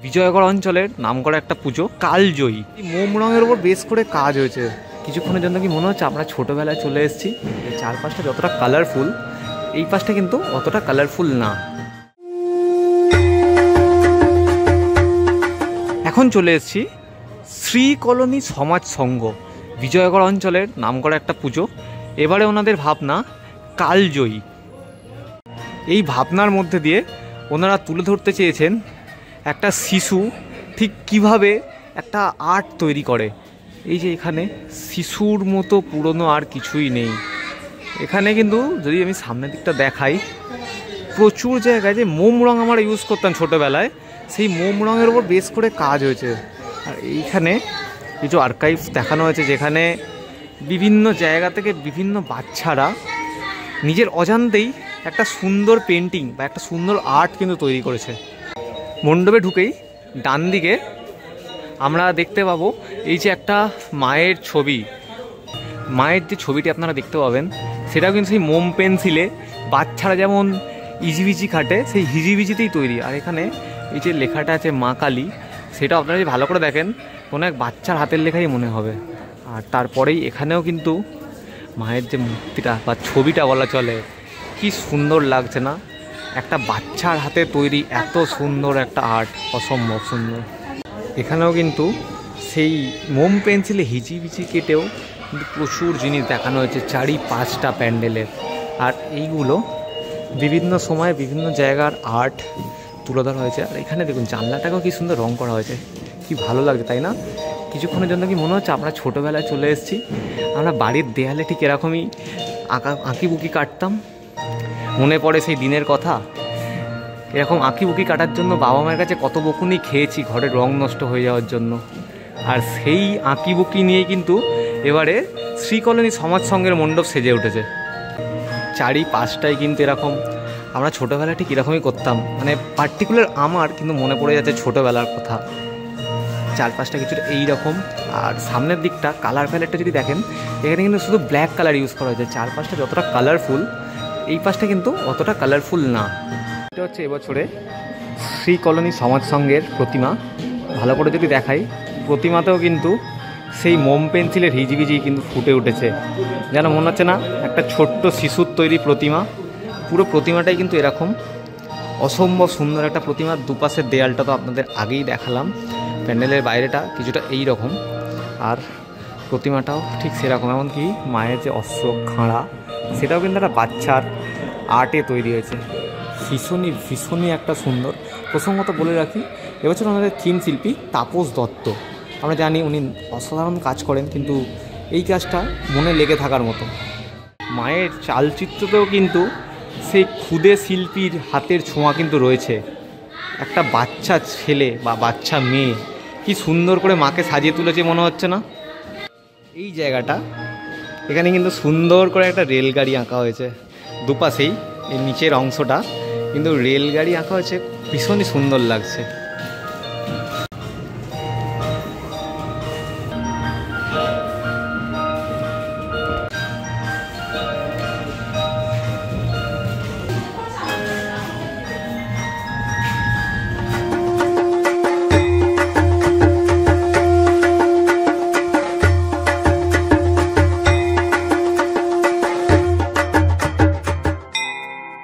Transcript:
বিজয়গড় অঞ্চলের নামকরা একটা পুজো কালজয়ী। মোম রঙের উপর বেশ করে কাজ হয়েছে। কিছুক্ষণের জন্য কি মনে হচ্ছে আমরা ছোটোবেলায় চলে এসেছি। এই চারপাশটা যতটা কালারফুল, এই পাশটা কিন্তু অতটা কালারফুল না। এখন চলে এসেছি শ্রী কলোনি সমাজ সংঘ, বিজয়গড় অঞ্চলের নামকরা একটা পুজো। এবারে ওনাদের ভাবনা কালজয়ী। এই ভাবনার মধ্যে দিয়ে ওনারা তুলে ধরতে চেয়েছেন একটা শিশু ঠিক কিভাবে একটা আর্ট তৈরি করে। এই যে এখানে শিশুর মতো পুরনো আর কিছুই নেই। এখানে কিন্তু যদি আমি সামনের দিকটা দেখাই, প্রচুর জায়গায় যে মোম রঙ আমরা ইউজ করতাম ছোটোবেলায়, সেই মোম রঙের ওপর বেশ করে কাজ হয়েছে। আর এইখানে কিছু আর্কাইভস দেখানো হয়েছে, যেখানে বিভিন্ন জায়গা থেকে বিভিন্ন বাচ্চারা নিজের অজান্তেই একটা সুন্দর পেন্টিং বা একটা সুন্দর আর্ট কিন্তু তৈরি করেছে। মণ্ডপে ঢুকেই ডান দিকে আমরা দেখতে পাবো এই যে একটা মায়ের ছবি। মায়ের যে ছবিটি আপনারা দেখতে পাবেন, সেটাও কিন্তু সেই মোম পেন্সিলে বাচ্চারা যেমন ইজিবিজি কাটে, সেই হিজিবিজিতেই তৈরি। আর এখানে এই যে লেখাটা আছে মা কালী, সেটা আপনারা যদি ভালো করে দেখেন কোনো এক বাচ্চার হাতের লেখাই মনে হবে। আর তারপরেই এখানেও কিন্তু মায়ের যে মূর্তিটা বা ছবিটা বলা চলে, কি সুন্দর লাগছে না? একটা বাচ্চার হাতে তৈরি এত সুন্দর একটা আর্ট, অসম্ভব সুন্দর। এখানেও কিন্তু সেই মোম পেন্সিলে হিজিবিজি কেটেও কিন্তু প্রচুর জিনিস দেখানো হয়েছে চারি-পাঁচটা প্যান্ডেলের। আর এইগুলো বিভিন্ন সময় বিভিন্ন জায়গার আর্ট তুলে ধরা হয়েছে। আর এখানে দেখুন জানলাটাকেও কি সুন্দর রং করা হয়েছে, কি ভালো লাগছে তাই না? কিছুক্ষণের জন্য কি মনে হচ্ছে আমরা ছোটোবেলায় চলে এসেছি। আমরা বাড়ির দেয়ালে ঠিক এরকমই আঁকিবুকি কাটতাম। মনে পড়ে সেই দিনের কথা। এরকম আঁকিবুকি কাটার জন্য বাবা মায়ের কাছে কত বকুনি খেয়েছি ঘরের রং নষ্ট হয়ে যাওয়ার জন্য। আর সেই আঁকিবুকি নিয়েই কিন্তু এবারে শ্রী কলোনি সমাজ সংঘের মণ্ডপ সেজে উঠেছে। চারি-পাঁচটায় কিন্তু এরকম আমরা ছোটোবেলা ঠিক এরকমই করতাম। মানে পার্টিকুলার আমার কিন্তু মনে পড়ে যাচ্ছে ছোটোবেলার কথা। চারপাশটা কিছুটা এইরকম। আর সামনের দিকটা কালার প্যালেটটা যদি দেখেন, এখানে কিন্তু শুধু ব্ল্যাক কালার ইউজ করা হয়েছে। চারপাশটা যতটা কালারফুল, এই পাশটা কিন্তু অতটা কালারফুল না। এটা হচ্ছে এবছরে শ্রী কলোনি সমাজ সংঘের প্রতিমা। ভালো করে যদি দেখাই, প্রতিমাতেও কিন্তু সেই মোম পেন্সিলের হিজিবিজি কিন্তু ফুটে উঠেছে। যেন মনে হচ্ছে না একটা ছোট্ট শিশুর তৈরি প্রতিমা। পুরো প্রতিমাটাই কিন্তু এরকম অসম্ভব সুন্দর একটা প্রতিমা। দুপাশের দেয়ালটা তো আপনাদের আগেই দেখালাম, প্যান্ডেলের বাইরেটা কিছুটা এই রকম, আর প্রতিমাটাও ঠিক সেরকম। এমনকি মায়ের যে অস্ত্র খাঁড়া, সেটাও কিন্তু একটা বাচ্চার আর্টে তৈরি হয়েছে। ভীষণই একটা সুন্দর। প্রসঙ্গত বলে রাখি, এবছর আমাদের থিম শিল্পী তাপস দত্ত। আমরা জানি উনি অসাধারণ কাজ করেন, কিন্তু এই কাজটা মনে লেগে থাকার মতো। মায়ের চালচিত্রতেও কিন্তু সেই ক্ষুদে শিল্পীর হাতের ছোঁয়া কিন্তু রয়েছে। একটা বাচ্চা ছেলে বা বাচ্চা মেয়ে কি সুন্দর করে মাকে সাজিয়ে তুলেছে মনে হচ্ছে না? এই জায়গাটা, এখানে কিন্তু সুন্দর করে একটা রেলগাড়ি আঁকা হয়েছে দুপাশেই। এই নিচের অংশটা কিন্তু রেলগাড়ি আঁকা হয়েছে, ভীষণই সুন্দর লাগছে।